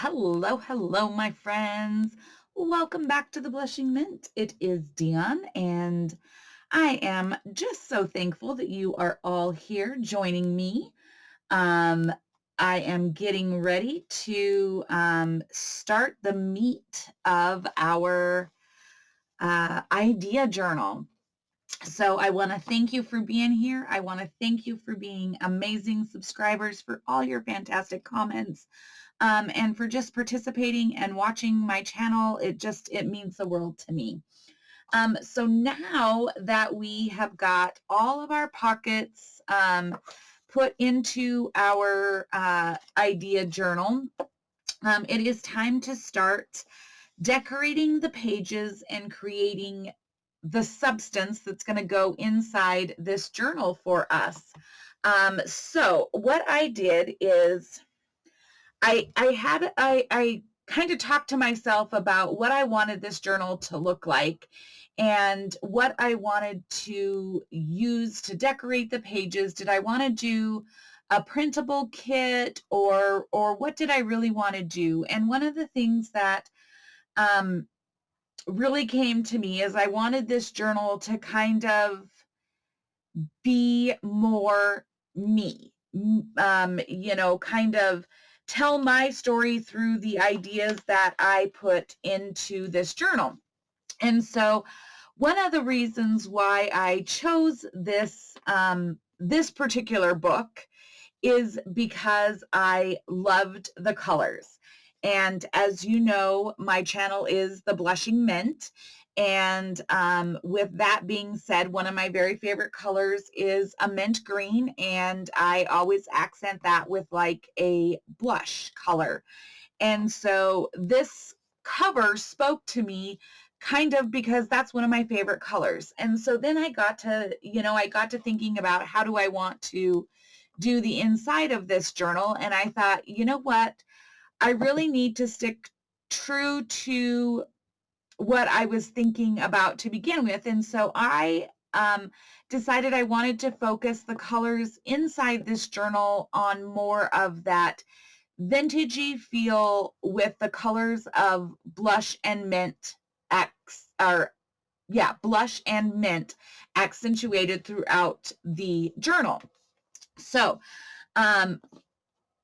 Hello, hello, my friends. Welcome back to the Blushing Mint. It is Dion, and I am just so thankful that you are all here joining me. Um, I am getting ready to start the meat of our idea journal. So I want to thank you for being here. I want to thank you for being amazing subscribers, for all your fantastic comments, and for just participating and watching my channel. It means the world to me. So now that we have got all of our pockets put into our idea journal, it is time to start decorating the pages and creating the substance that's going to go inside this journal for us. So what I did is I kind of talked to myself about what I wanted this journal to look like and what I wanted to use to decorate the pages. Did I want to do a printable kit, or what did I really want to do? And one of the things that um, really came to me is I wanted this journal to kind of be more me, kind of tell my story through the ideas that I put into this journal. And so one of the reasons why I chose this particular book is because I loved the colors. And as you know, my channel is the Blushing Mint. And with that being said, one of my very favorite colors is a mint green, and I always accent that with like a blush color. And so this cover spoke to me kind of because that's one of my favorite colors. And so then I got to thinking about how do I want to do the inside of this journal. And I thought, you know what? I really need to stick true to what I was thinking about to begin with. And so I decided I wanted to focus the colors inside this journal on more of that vintagey feel with the colors of blush and mint blush and mint accentuated throughout the journal. So um,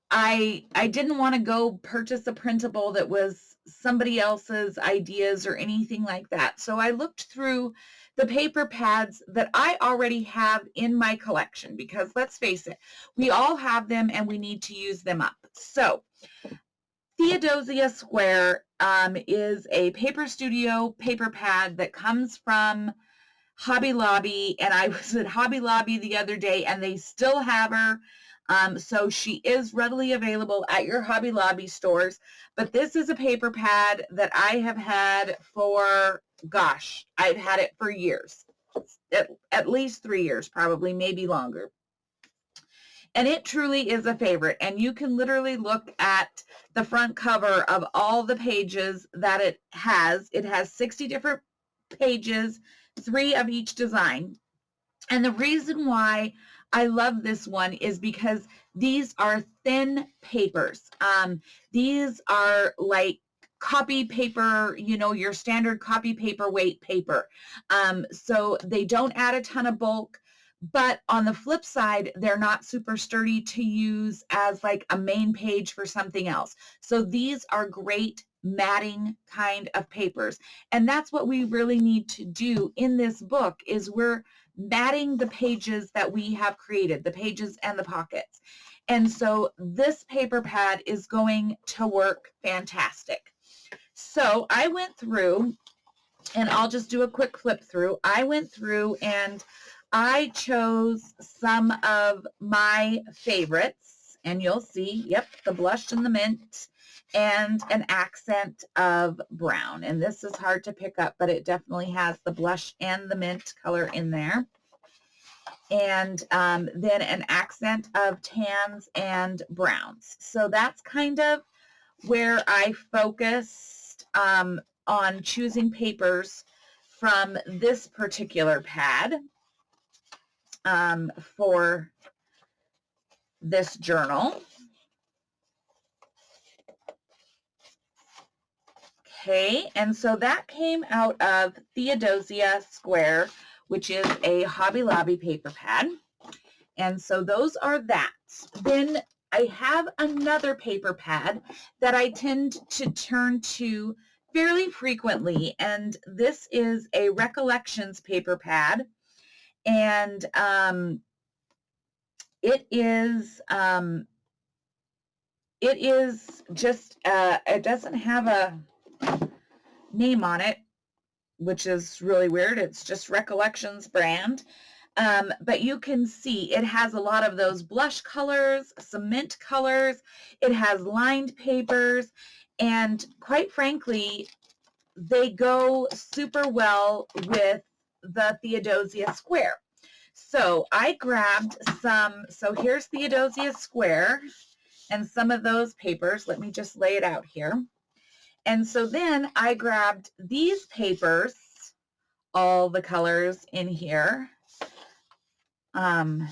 I didn't want to go purchase a printable that was somebody else's ideas or anything like that. So I looked through the paper pads that I already have in my collection, because let's face it, we all have them and we need to use them up. So Theodosia Square is a Paper Studio paper pad that comes from Hobby Lobby, and I was at Hobby Lobby the other day and they still have her. So she is readily available at your Hobby Lobby stores. But this is a paper pad that I have had for, gosh, I've had it for years. At least 3 years, probably, maybe longer. And it truly is a favorite. And you can literally look at the front cover of all the pages that it has. It has 60 different pages, 3 of each design. And the reason why I love this one is because these are thin papers. These are like copy paper, your standard copy paper weight paper. So they don't add a ton of bulk, but on the flip side, they're not super sturdy to use as like a main page for something else. So these are great matting kind of papers. And that's what we really need to do in this book, is we're matting the pages that we have created, the pages and the pockets. And so this paper pad is going to work fantastic. So I went through, and I'll just do a quick flip through. I went through and I chose some of my favorites, and you'll see, yep, the blush and the mint and an accent of brown. And this is hard to pick up, but it definitely has the blush and the mint color in there. And then an accent of tans and browns. So that's kind of where I focused on choosing papers from this particular pad for this journal. Okay, and so that came out of Theodosia Square, which is a Hobby Lobby paper pad. And so those are that. Then I have another paper pad that I tend to turn to fairly frequently, and this is a Recollections paper pad. And it is just, it doesn't have a name on it, which is really weird. It's just Recollections brand. But you can see it has a lot of those blush colors, cement colors. It has lined papers, and quite frankly, they go super well with the Theodosia Square. So I grabbed some, so here's Theodosia Square and some of those papers. Let me just lay it out here. And so then I grabbed these papers, all the colors in here, to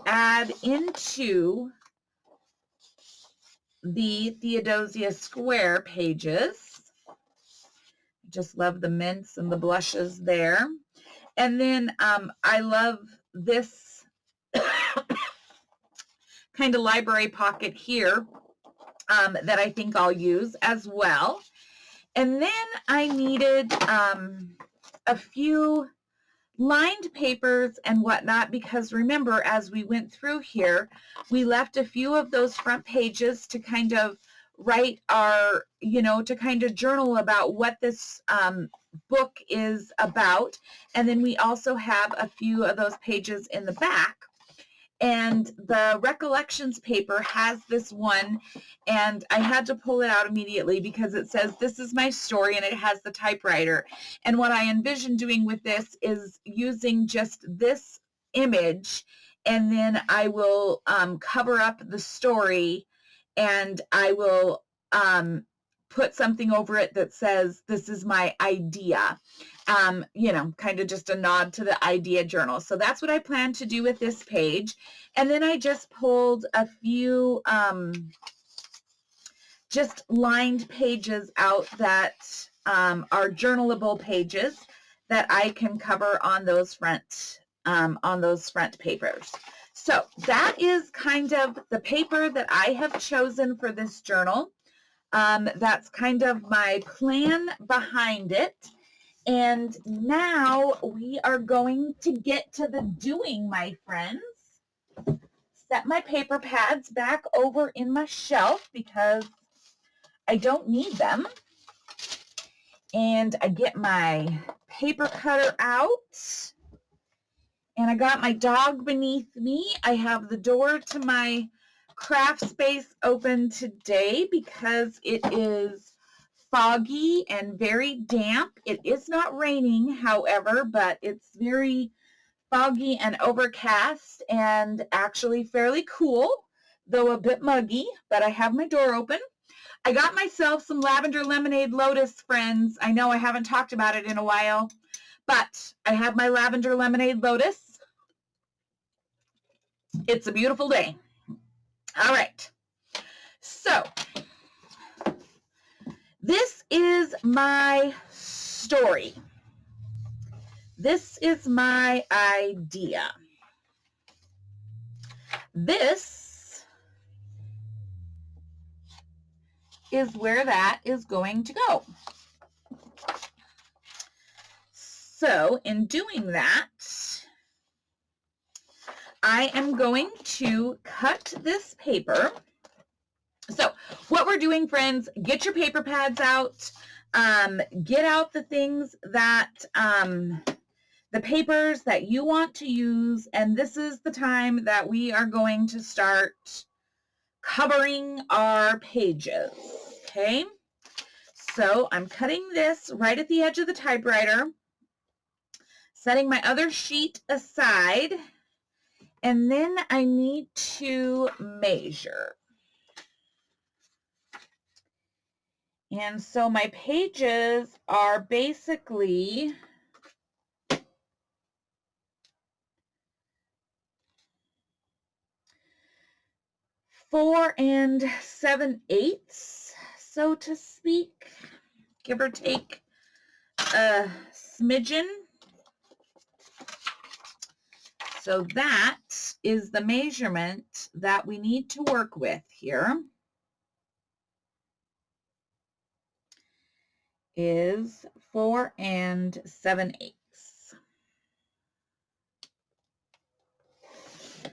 add into the Theodosia Square pages. Just love the mints and the blushes there. And then I love this kind of library pocket here that I think I'll use as well. And then I needed a few lined papers and whatnot, because remember, as we went through here, we left a few of those front pages to kind of write our, to kind of journal about what this book is about. And then we also have a few of those pages in the back. And the Recollections paper has this one, and I had to pull it out immediately because it says, "This is my story," and it has the typewriter. And what I envision doing with this is using just this image, and then I will cover up the story, and I will put something over it that says, "This is my idea." Kind of just a nod to the idea journal. So that's what I plan to do with this page. And then I just pulled a few just lined pages out that are journalable pages that I can cover on those front papers. So that is kind of the paper that I have chosen for this journal. That's kind of my plan behind it. And now we are going to get to the doing, my friends. Set my paper pads back over in my shelf because I don't need them. And I get my paper cutter out. And I got my dog beneath me. I have the door to my craft space open today because it is foggy and very damp. It is not raining, however, but it's very foggy and overcast and actually fairly cool, though a bit muggy, but I have my door open. I got myself some lavender lemonade lotus, friends. I know I haven't talked about it in a while, but I have my lavender lemonade lotus. It's a beautiful day. All right. So this is my story. This is my idea. This is where that is going to go. So in doing that, I am going to cut this paper. So what we're doing, friends, get your paper pads out, get out the things that, the papers that you want to use, and this is the time that we are going to start covering our pages, okay? So I'm cutting this right at the edge of the typewriter, setting my other sheet aside, and then I need to measure. And so my pages are basically 4 7/8 so to speak, give or take a smidgen. So that is the measurement that we need to work with here. Is 4 7/8.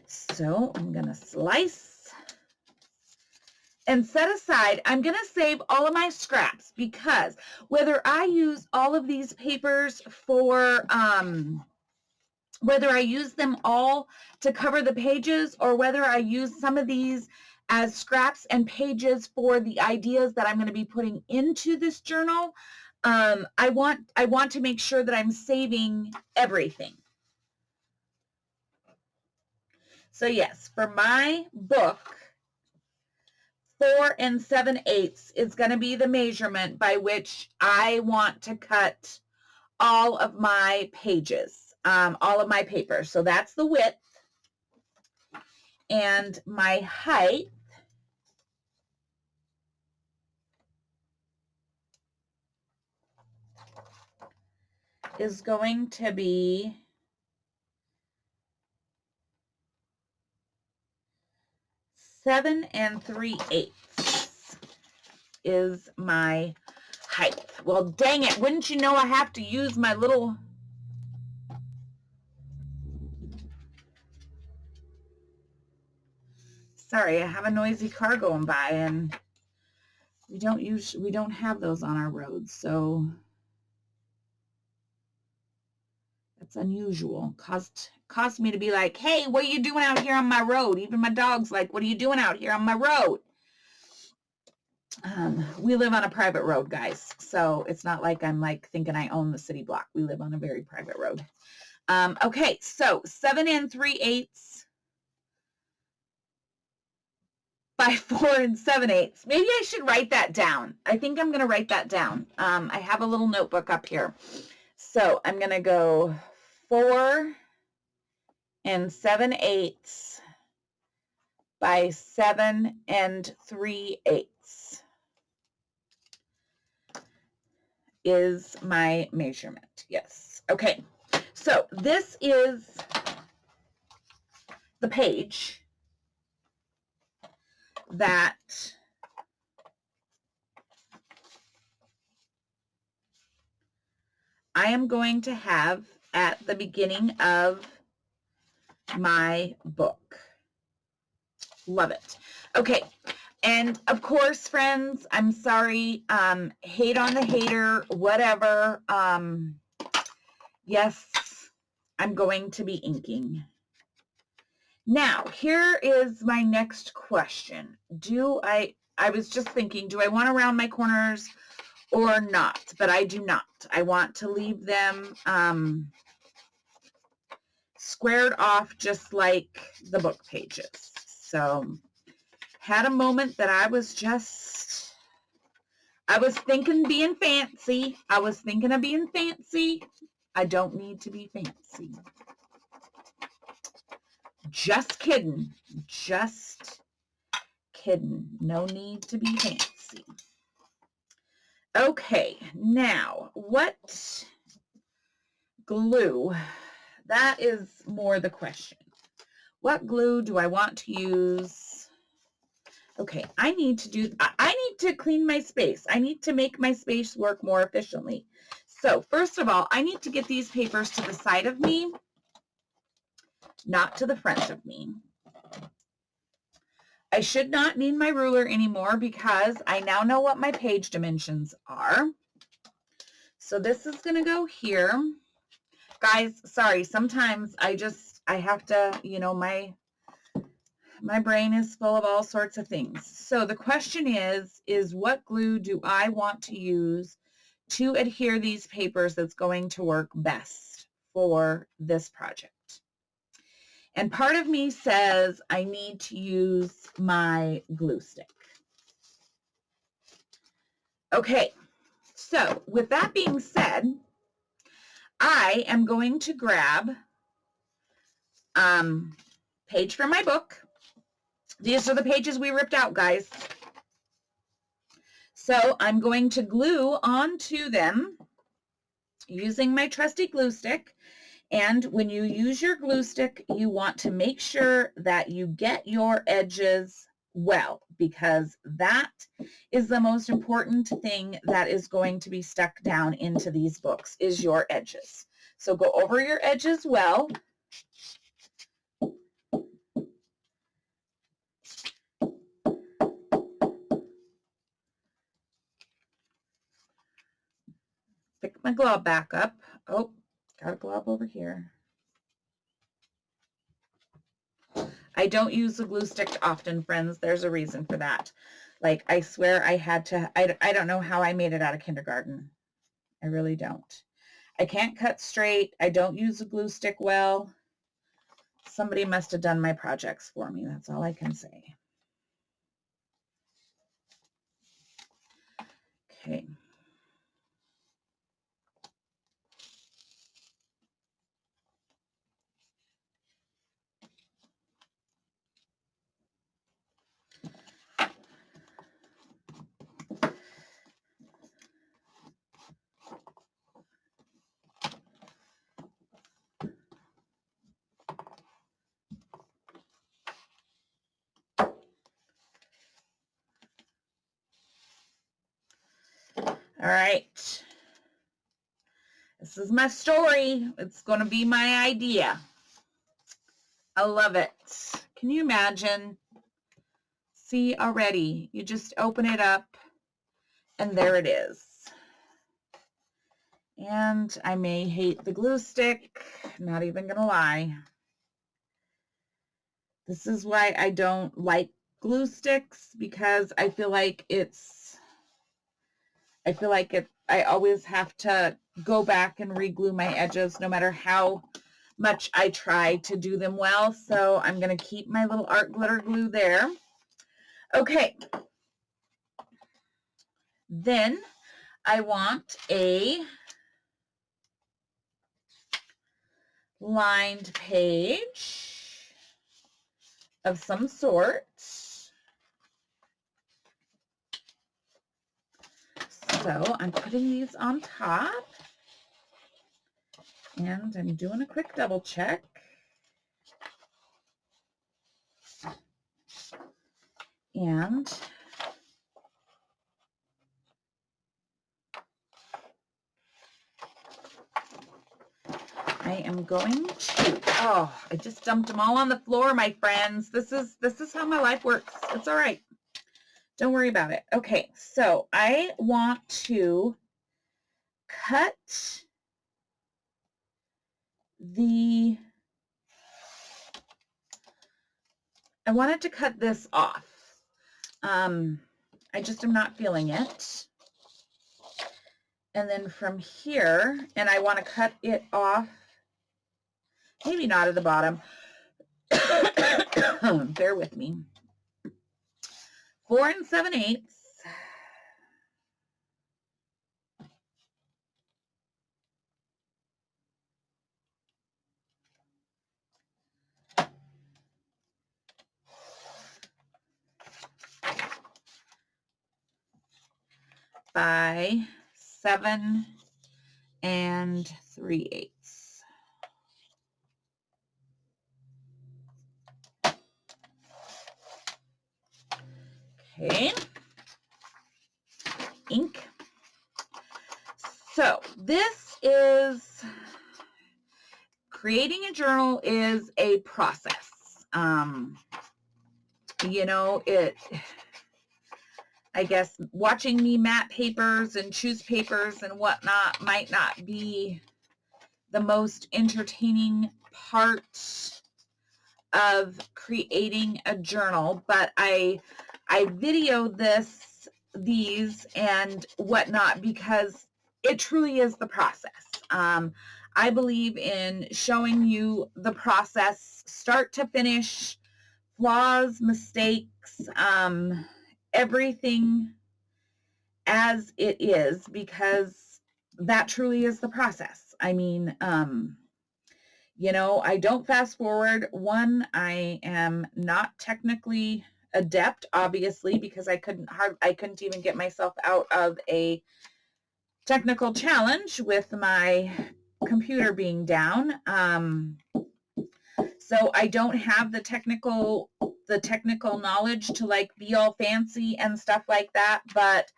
So I'm going to slice and set aside. I'm going to save all of my scraps because whether I use all of these papers for, whether I use them all to cover the pages or whether I use some of these as scraps and pages for the ideas that I'm going to be putting into this journal, I want to make sure that I'm saving everything. So yes, for my book, 4 7/8 is going to be the measurement by which I want to cut all of my pages, all of my paper. So that's the width. And my height is going to be 7 3/8 is my height. Well, dang it. Wouldn't you know I have to use my little... Sorry, I have a noisy car going by and we don't have those on our roads, so that's unusual. Caused me to be like, hey, what are you doing out here on my road? Even my dog's like, what are you doing out here on my road? We live on a private road, guys, so it's not like I'm like thinking I own the city block. We live on a very private road. Okay, so 7 3/8 by 4 7/8. Maybe I should write that down. I think I'm going to write that down. I have a little notebook up here. So I'm going to go 4 7/8 by 7 3/8 is my measurement. Yes. Okay. So this is the page that I am going to have at the beginning of my book. Love it. Okay. And of course, friends, I'm sorry, hate on the hater, whatever. Yes, I'm going to be inking. Now, here is my next question. I was just thinking, do I want to round my corners or not? But I do not. I want to leave them squared off just like the book pages. So, had a moment that I was thinking being fancy. I was thinking of being fancy. I don't need to be fancy. Just kidding. Just kidding. No need to be fancy. Okay, now, what glue? That is more the question. What glue do I want to use? Okay, I need to clean my space. I need to make my space work more efficiently. So, first of all, I need to get these papers to the side of me, not to the front of me. I should not need my ruler anymore because I now know what my page dimensions are. So this is going to go here. Guys, sorry, sometimes I have to, my brain is full of all sorts of things. So the question is what glue do I want to use to adhere these papers that's going to work best for this project? And part of me says I need to use my glue stick. Okay, so with that being said, I am going to grab page from my book. These are the pages we ripped out, guys. So I'm going to glue onto them using my trusty glue stick. And when you use your glue stick, you want to make sure that you get your edges well, because that is the most important thing that is going to be stuck down into these books, is your edges. So go over your edges well. Pick my glob back up. Oh, got a glob over here. I don't use the glue stick often, friends. There's a reason for that. Like, I swear I had to, I don't know how I made it out of kindergarten. I really don't. I can't cut straight. I don't use the glue stick well. Somebody must have done my projects for me. That's all I can say. Okay. All right. This is my story. It's going to be my idea. I love it. Can you imagine? See already, you just open it up and there it is. And I may hate the glue stick, not even gonna lie. This is why I don't like glue sticks, because I feel like I always have to go back and re-glue my edges no matter how much I try to do them well. So I'm gonna keep my little art glitter glue there. Okay. Then I want a lined page of some sort. So I'm putting these on top, and I'm doing a quick double check. And I am going to, oh, I just dumped them all on the floor, my friends. This is how my life works. It's all right. Don't worry about it. Okay, so I want to cut I wanted to cut this off. I just am not feeling it. And then from here, and I want to cut it off, maybe not at the bottom. Bear with me. 4 7/8. By 7 3/8. Okay. Ink. So this is, creating a journal is a process. You know, I guess watching me mat papers and choose papers and whatnot might not be the most entertaining part of creating a journal, but I videoed these and whatnot because it truly is the process. I believe in showing you the process, start to finish, flaws, mistakes, everything as it is, because that truly is the process. I mean, you know, I don't fast forward. One, I am not technically adept, obviously, because I couldn't even get myself out of a technical challenge with my computer being down. So I don't have the technical knowledge to like be all fancy and stuff like that, but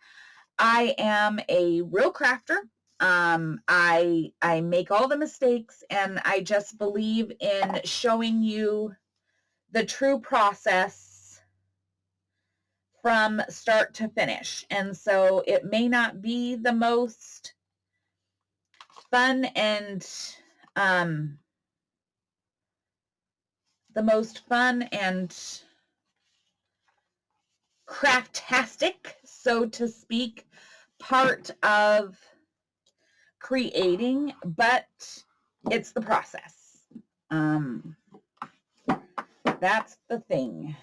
I am a real crafter. I make all the mistakes, and I just believe in showing you the true process from start to finish. And so it may not be the most fun and craftastic, so to speak, part of creating, but it's the process. That's the thing.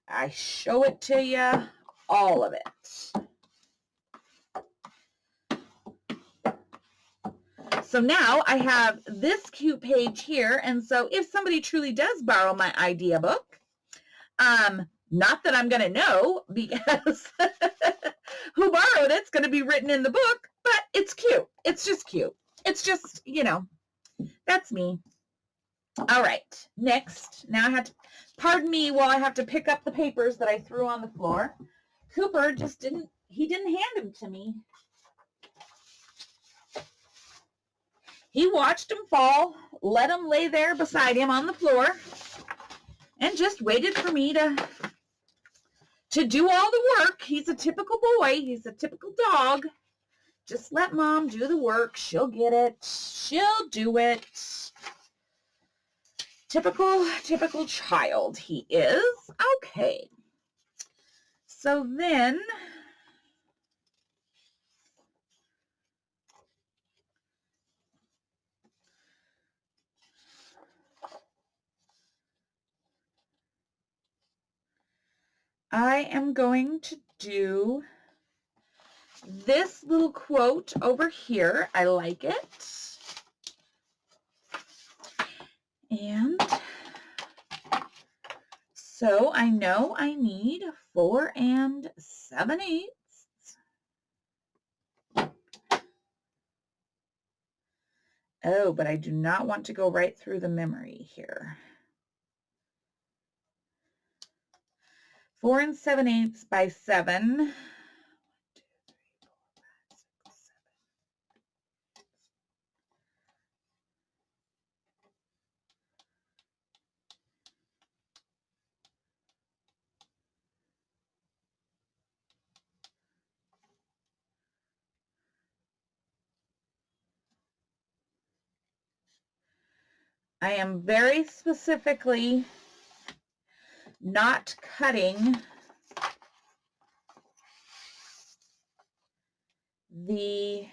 I show it to you, all of it. So now I have this cute page here, and so if somebody truly does borrow my idea book, not that I'm going to know, because who borrowed it's going to be written in the book, but it's cute. It's just cute. It's just, that's me. All right, next. Now I have to, pardon me while I have to pick up the papers that I threw on the floor. Cooper just didn't hand them to me. He watched them fall, let them lay there beside him on the floor, and just waited for me to do all the work. He's a typical boy. He's a typical dog. Just let Mom do the work. She'll get it. She'll do it. Typical child he is. Okay. So then I am going to do this little quote over here. I like it. And so I know I need 4 7/8. Oh, but I do not want to go right through the memory here. 4 7/8 by 7. 1, 2, 3, 4, 5, 6, 7. I am very specifically not cutting the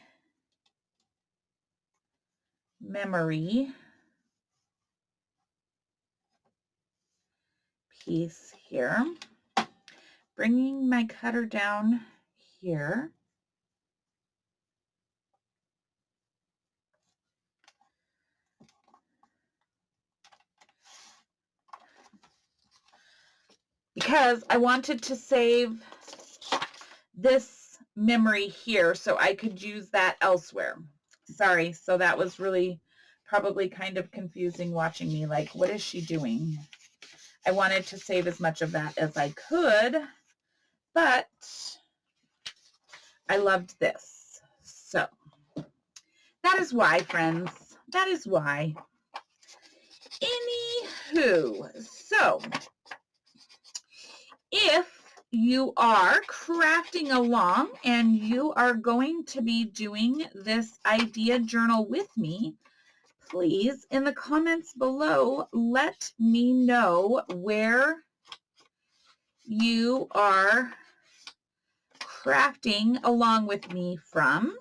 memory piece here. Bringing my cutter down here. Because I wanted to save this memory here so I could use that elsewhere. Sorry, so that was really probably kind of confusing watching me, like, what is she doing? I wanted to save as much of that as I could, but I loved this. So that is why, friends. That is why. Anywho, so if you are crafting along and you are going to be doing this idea journal with me, please, in the comments below, let me know where you are crafting along with me from,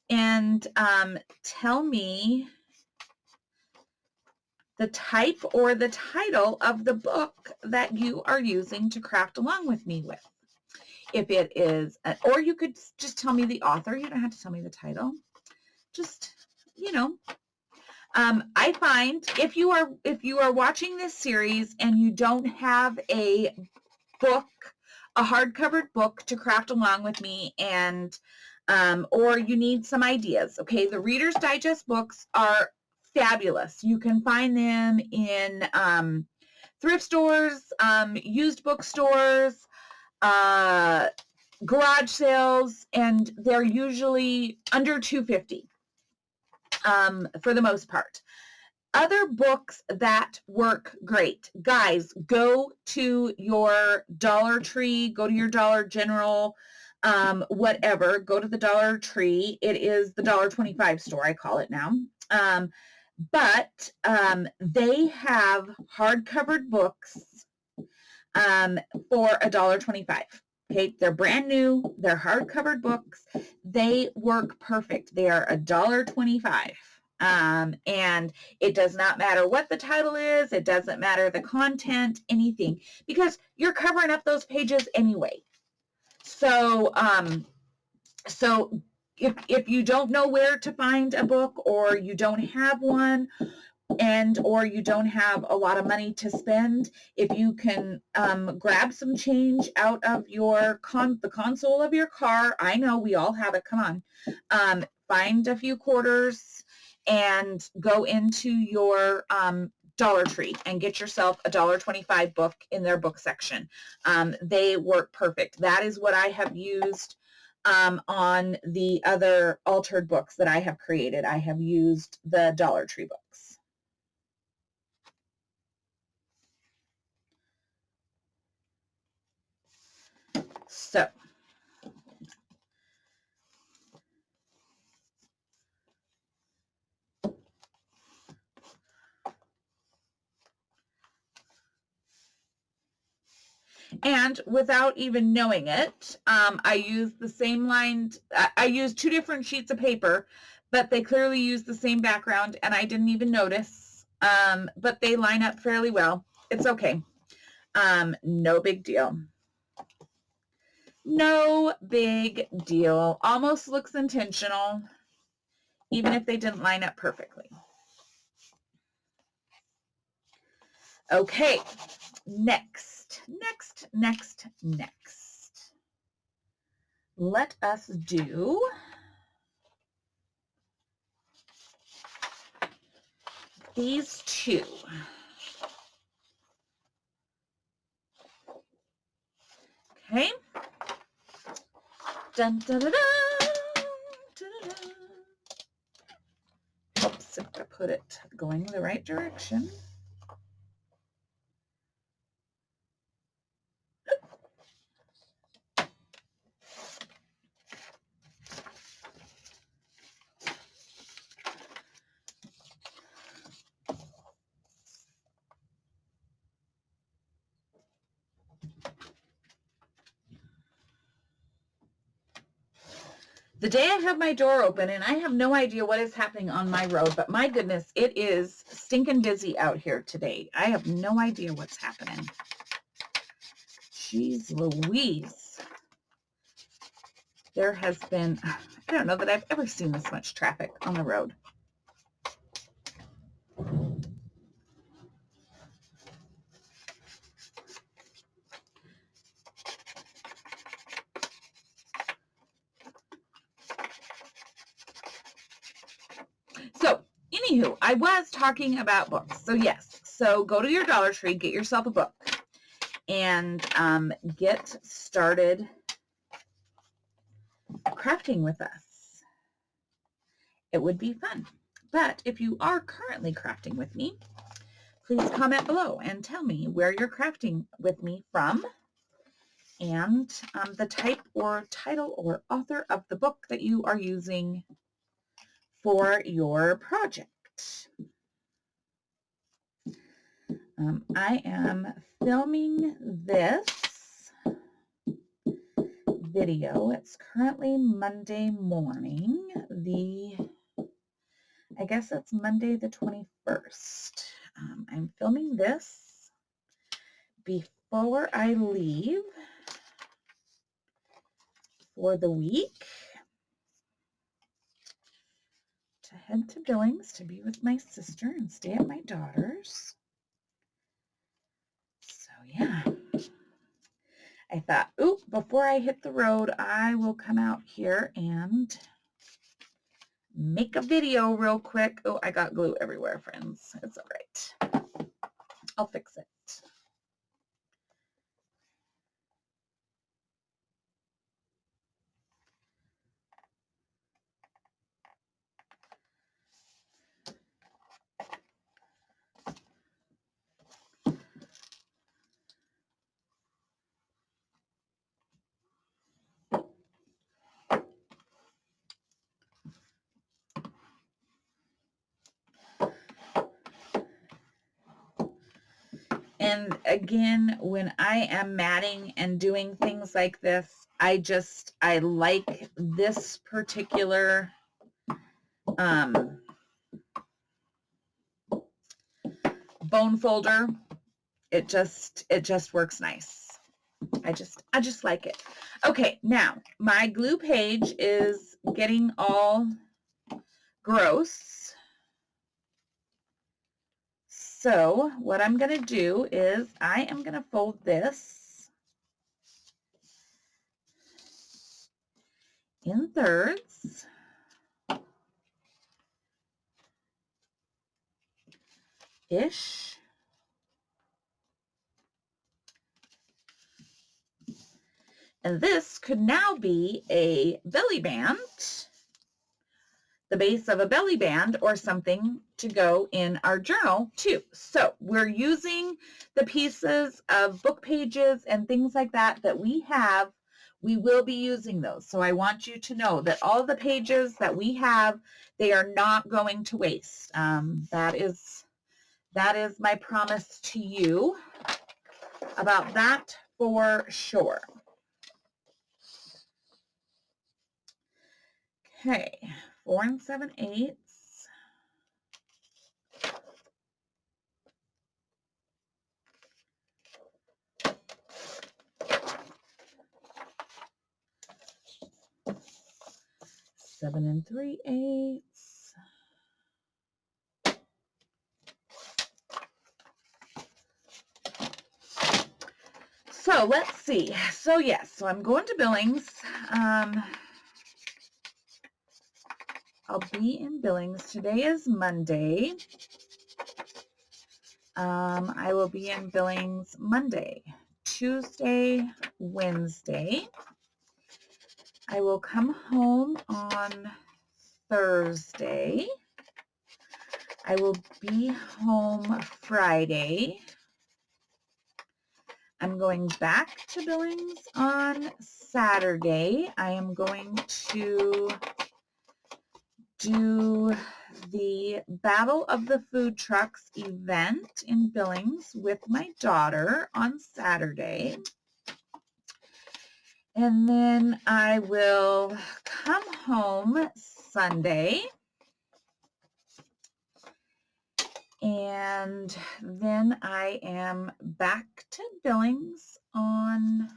and tell me the type or the title of the book that you are using to craft along with me with. If it is, or you could just tell me the author. You don't have to tell me the title. Just, I find if you are watching this series and you don't have a book, a hardcover book to craft along with me, and or you need some ideas, okay, the Reader's Digest books are fabulous. You can find them in thrift stores, used bookstores, garage sales, and they're usually under $2.50 for the most part. Other books that work great, guys, go to your Dollar Tree, go to your Dollar General, whatever, go to the Dollar Tree. It is the $1.25 store, I call it now. But they have hardcover books for $1.25. Okay, they're brand new. They're hardcover books. They work perfect. They are $1.25. And it does not matter what the title is. It doesn't matter the content, anything, because you're covering up those pages anyway. So, so if you don't know where to find a book, or you don't have one, or you don't have a lot of money to spend, if you can grab some change out of your the console of your car, I know we all have it, come on, find a few quarters and go into your Dollar Tree and get yourself a $1.25 book in their book section. They work perfect. That is what I have used on the other altered books that I have created. I have used the Dollar Tree books. So, and without even knowing it, I used the same line. I used two different sheets of paper, but they clearly use the same background, and I didn't even notice. But they line up fairly well. It's okay. No big deal. No big deal. Almost looks intentional, even if they didn't line up perfectly. Okay, next. Let us do these two. Okay. Dun, dun, dun, dun, dun, dun, dun. Oops, if I put it going the right direction. The day I have my door open, and I have no idea what is happening on my road, but my goodness, it is stinking busy out here today. I have no idea what's happening. Jeez Louise. There has been, I don't know that I've ever seen this much traffic on the road. So, anywho, I was talking about books. So yes, so go to your Dollar Tree, get yourself a book, and get started crafting with us. It would be fun. But if you are currently crafting with me, please comment below and tell me where you're crafting with me from, and the type or title or author of the book that you are using for your project. I am filming this video. It's currently Monday morning. I guess it's Monday the 21st. I'm filming this before I leave for the week to head to Billings to be with my sister and stay at my daughter's. So yeah, I thought, ooh, before I hit the road, I will come out here and make a video real quick. Oh, I got glue everywhere, friends. It's all right. I'll fix it. And again, when I am matting and doing things like this, I like this particular bone folder. It just works nice. I just like it. Okay, now my glue page is getting all gross. So what I'm going to do is I am going to fold this in thirds. Ish. And this could now be a belly band, the base of a belly band, or something to go in our journal too. So we're using the pieces of book pages and things like that that we have. We will be using those. So I want you to know that all the pages that we have, they are not going to waste. That is my promise to you about that for sure. Okay, 4 7/8. Seven 3/8. So let's see. So yes, so I'm going to Billings. I'll be in Billings. Today is Monday. I will be in Billings Monday, Tuesday, Wednesday. I will come home on Thursday. I will be home Friday. I'm going back to Billings on Saturday. I am going to do the Battle of the Food Trucks event in Billings with my daughter on Saturday. And then I will come home Sunday. And then I am back to Billings on,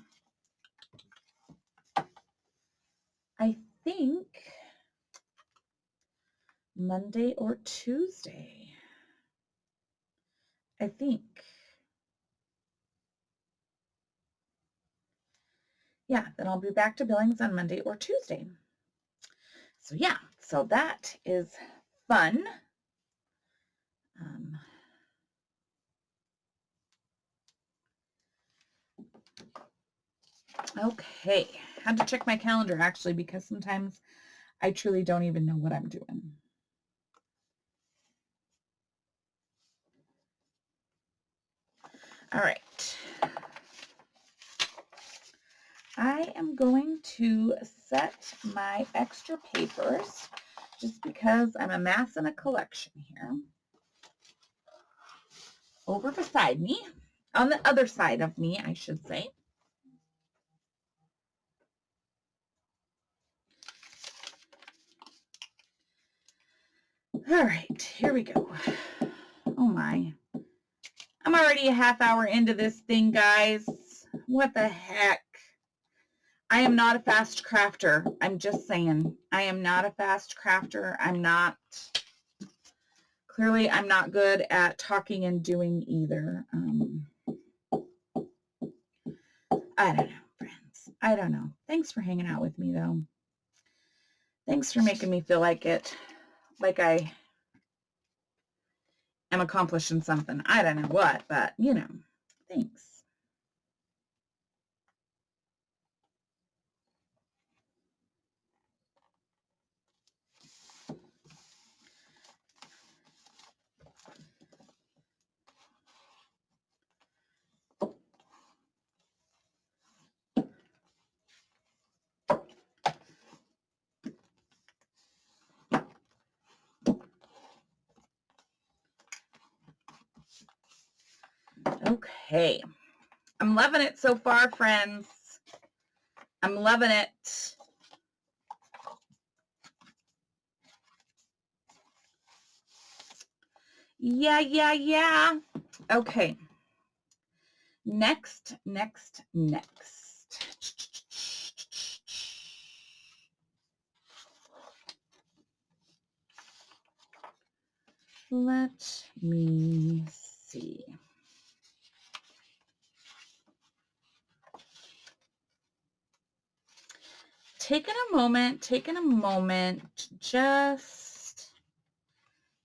I think, Monday or Tuesday. I think. Yeah, then I'll be back to Billings on Monday or Tuesday. So yeah, so that is fun. Okay, had to check my calendar actually because sometimes I truly don't even know what I'm doing. All right. I am going to set my extra papers just because I'm amassing a collection here over beside me, on the other side of me, I should say. All right, here we go. Oh my. I'm already a half hour into this thing, guys. What the heck? I am not a fast crafter. I'm just saying. I am not a fast crafter. Clearly I'm not good at talking and doing either. I don't know, friends. I don't know. Thanks for hanging out with me, though. Thanks for making me feel like I am accomplishing something. I don't know what, but, you know, thanks. Okay. I'm loving it so far, friends. I'm loving it. Yeah. Okay. Next. Let me see. Taking a moment, just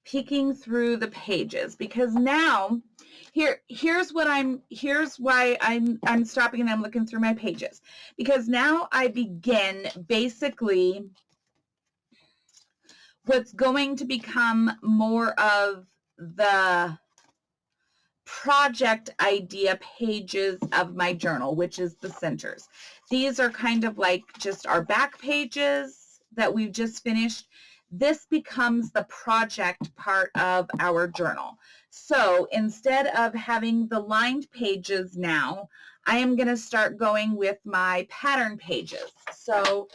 peeking through the pages, because now here's why I'm stopping and I'm looking through my pages, because now I begin basically what's going to become more of the project idea pages of my journal, which is the centers. These are kind of like just our back pages that we've just finished. This becomes the project part of our journal. So instead of having the lined pages now, I am going to start going with my pattern pages. So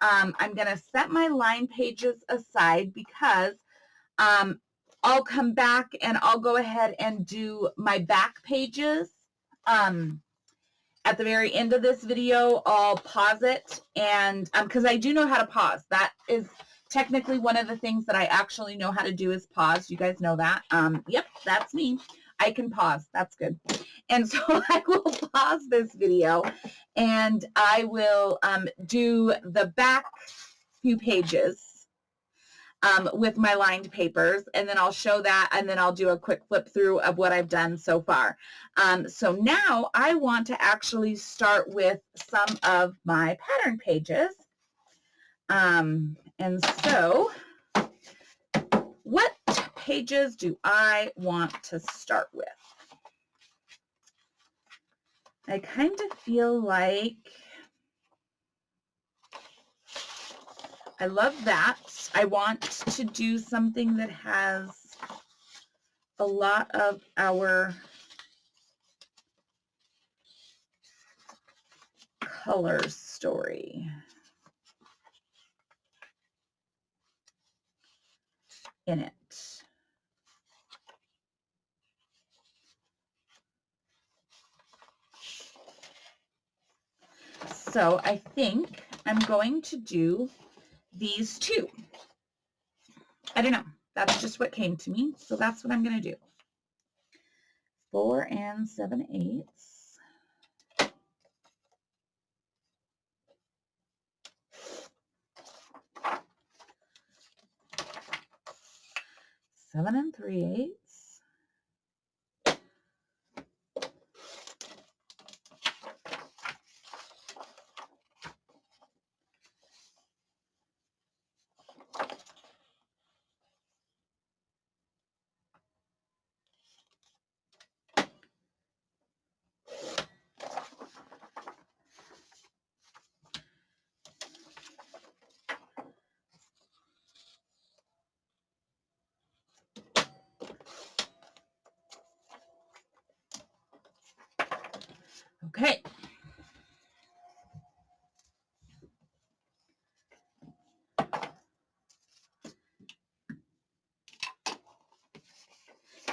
I'm going to set my line pages aside because I'll come back and I'll go ahead and do my back pages. At the very end of this video, I'll pause it, and because I do know how to pause. That is technically one of the things that I actually know how to do is pause. You guys know that. Yep, that's me. I can pause. That's good. And so I will pause this video, and I will do the back few pages with my lined papers, and then I'll show that, and then I'll do a quick flip through of what I've done so far. So now I want to actually start with some of my pattern pages. And so what pages do I want to start with? I kind of feel like I love that. I want to do something that has a lot of our color story in it. So I think I'm going to do these two. I don't know. That's just what came to me. So that's what I'm going to do. 4 7/8. 7 3/8. Okay.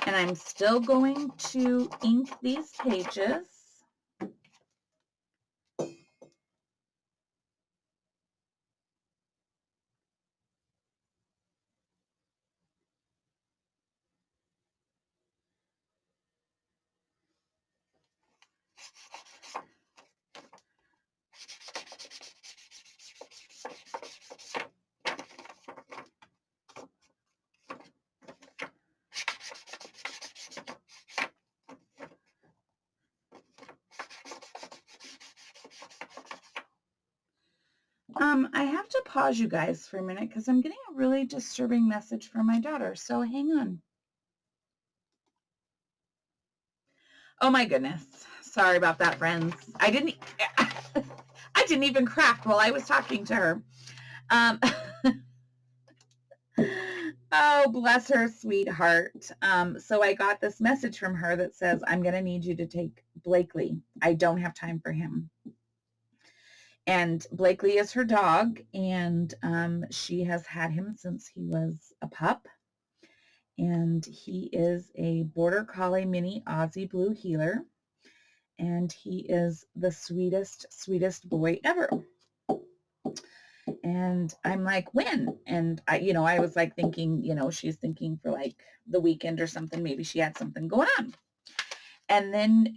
And I'm still going to ink these pages. I have to pause you guys for a minute because I'm getting a really disturbing message from my daughter. So hang on. Oh my goodness. Sorry about that, friends. I didn't even crack while I was talking to her. Um, oh, bless her sweetheart. So I got this message from her that says, I'm going to need you to take Blakely. I don't have time for him. And Blakely is her dog, and she has had him since he was a pup. And he is a Border Collie Mini Aussie Blue Heeler. And he is the sweetest, sweetest boy ever. And I'm like, when? And I was like thinking, she's thinking for like the weekend or something. Maybe she had something going on. And then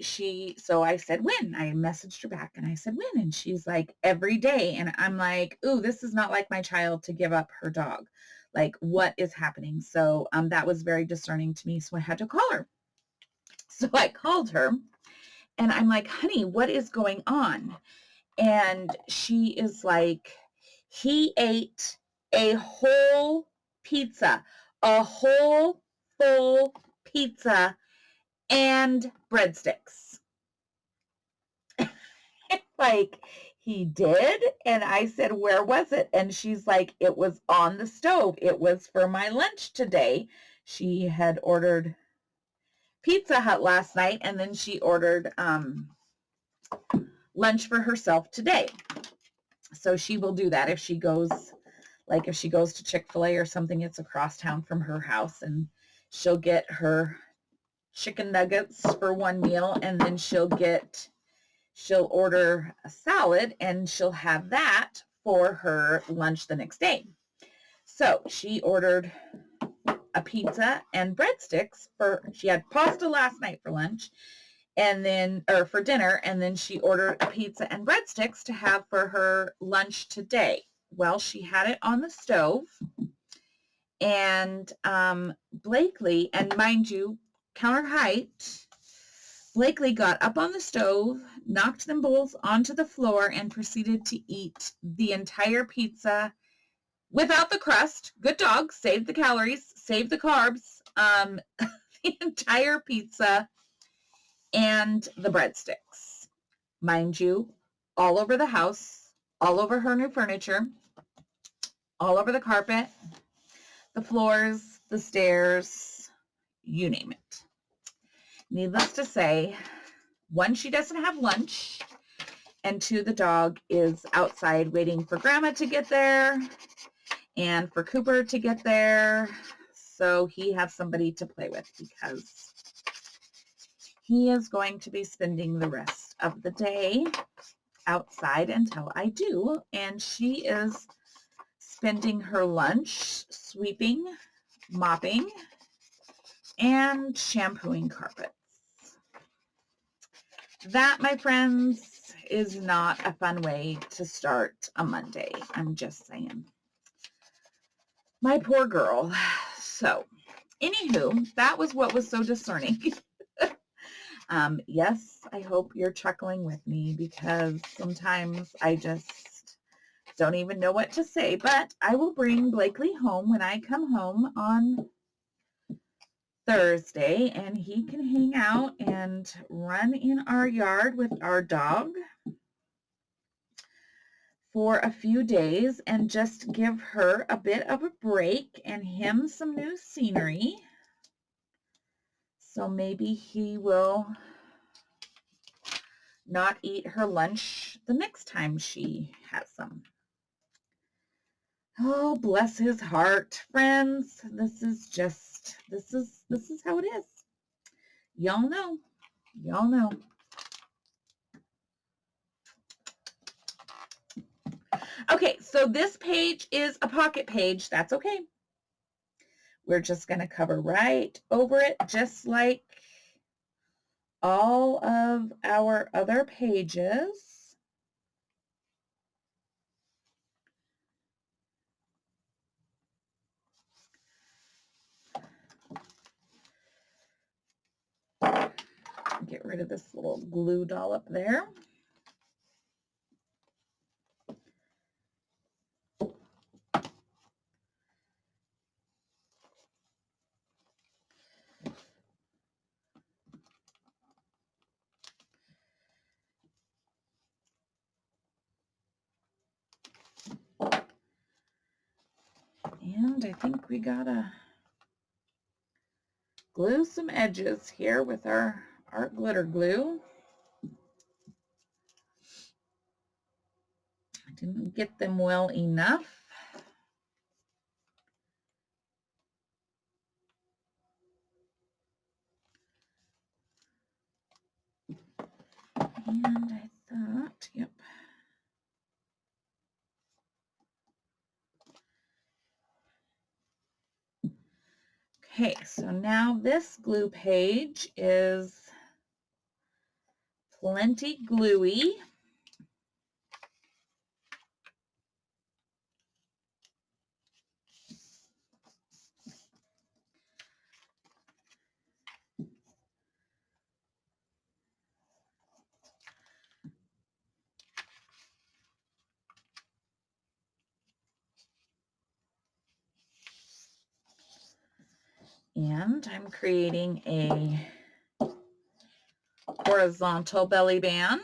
so I said, when? I messaged her back and I said, when? And she's like, every day. And I'm like, ooh, this is not like my child to give up her dog. Like, what is happening? So that was very discerning to me. So I had to call her. So I called her and I'm like, honey, what is going on? And she is like, he ate a whole pizza, a whole full pizza and breadsticks. Like, he did? And I said, where was it? And she's like, it was on the stove. It was for my lunch today. She had ordered Pizza Hut last night, and then she ordered lunch for herself today. So she will do that if she goes to Chick-fil-A or something. It's across town from her house, and she'll get her chicken nuggets for one meal, and then she'll order a salad, and she'll have that for her lunch the next day. So she ordered a pizza and breadsticks she had pasta last night for lunch, or for dinner, and then she ordered a pizza and breadsticks to have for her lunch today. Well, she had it on the stove, and Blakely, and mind you, counter height, Blakely got up on the stove, knocked them both onto the floor, and proceeded to eat the entire pizza without the crust. Good dog, saved the calories, saved the carbs, the entire pizza and the breadsticks. Mind you, all over the house, all over her new furniture, all over the carpet, the floors, the stairs, you name it. Needless to say, one, she doesn't have lunch, and two, the dog is outside waiting for Grandma to get there and for Cooper to get there, so he has somebody to play with, because he is going to be spending the rest of the day outside until I do, and she is spending her lunch sweeping, mopping, and shampooing carpets. That, my friends, is not a fun way to start a Monday. I'm just saying. My poor girl. So, anywho, that was what was so discerning. Yes, I hope you're chuckling with me, because sometimes I just don't even know what to say, but I will bring Blakely home when I come home on Thursday, and he can hang out and run in our yard with our dog for a few days and just give her a bit of a break and him some new scenery. So maybe he will not eat her lunch the next time she has some. Oh, bless his heart, friends. This is how it is. Y'all know. Y'all know. Okay, so this page is a pocket page. That's okay. We're just going to cover right over it, just like all of our other pages. Get rid of this little glue dollop there. And I think we gotta glue some edges here with our art glitter glue. I didn't get them well enough. And I thought, yep. Okay, so now this glue page is plenty gluey. And I'm creating a horizontal belly band,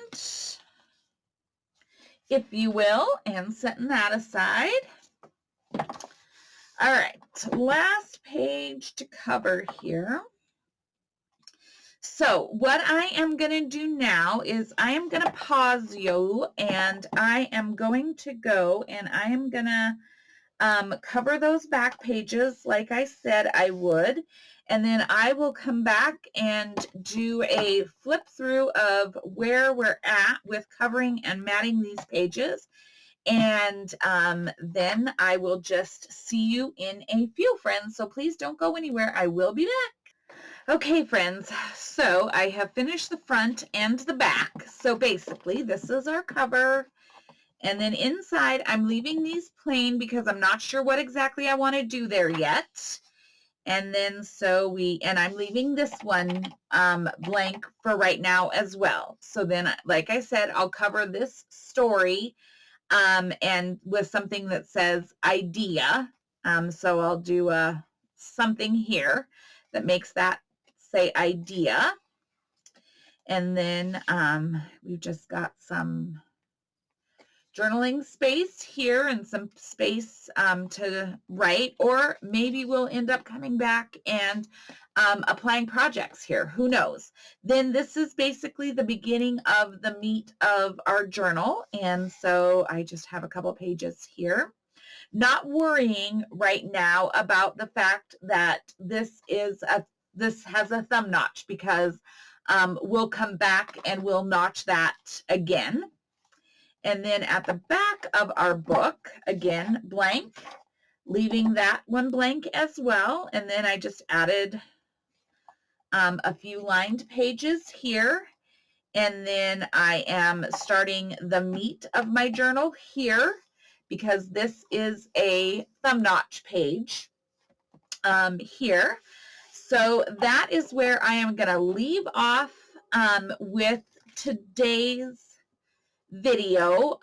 if you will, and setting that aside. All right, last page to cover here. So what I am going to do now is I am going to pause you, and I am going to go and I am going to cover those back pages like I said I would, and then I will come back and do a flip through of where we're at with covering and matting these pages, and then I will just see you in a few, friends. So please don't go anywhere. I will be back. Okay, friends, so I have finished the front and the back. So basically, this is our cover. And then inside, I'm leaving these plain because I'm not sure what exactly I want to do there yet. And then and I'm leaving this one blank for right now as well. So then, like I said, I'll cover this story and with something that says idea. So I'll do something here that makes that say idea. And then we've just got some journaling space here and some space to write, or maybe we'll end up coming back and applying projects here. Who knows? Then this is basically the beginning of the meat of our journal. And so I just have a couple pages here. Not worrying right now about the fact that this has a thumb notch, because we'll come back and we'll notch that again. And then at the back of our book, again, blank, leaving that one blank as well. And then I just added a few lined pages here. And then I am starting the meat of my journal here, because this is a thumb notch page here. So that is where I am going to leave off with today's video.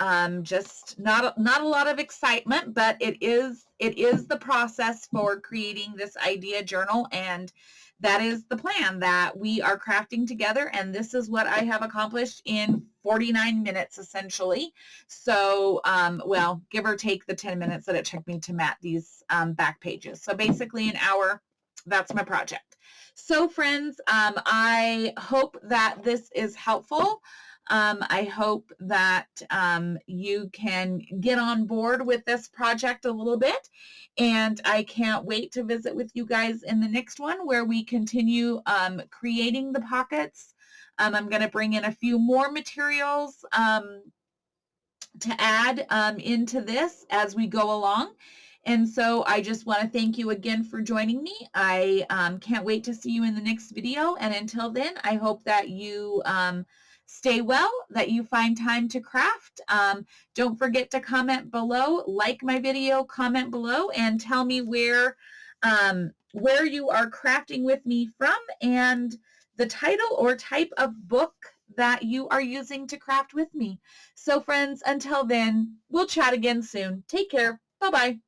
Just not a lot of excitement, but it is the process for creating this idea journal, and that is the plan that we are crafting together, and this is what I have accomplished in 49 minutes essentially. So well, give or take the 10 minutes that it took me to mat these back pages. So basically an hour. That's my project. So friends, I hope that this is helpful. I hope that you can get on board with this project a little bit, and I can't wait to visit with you guys in the next one where we continue creating the pockets. I'm going to bring in a few more materials to add into this as we go along. And so I just want to thank you again for joining me. I can't wait to see you in the next video. And until then, I hope that you stay well, that you find time to craft. Don't forget to comment below, like my video, comment below, and tell me where you are crafting with me from, and the title or type of book that you are using to craft with me. So friends, until then, we'll chat again soon. Take care. Bye-bye.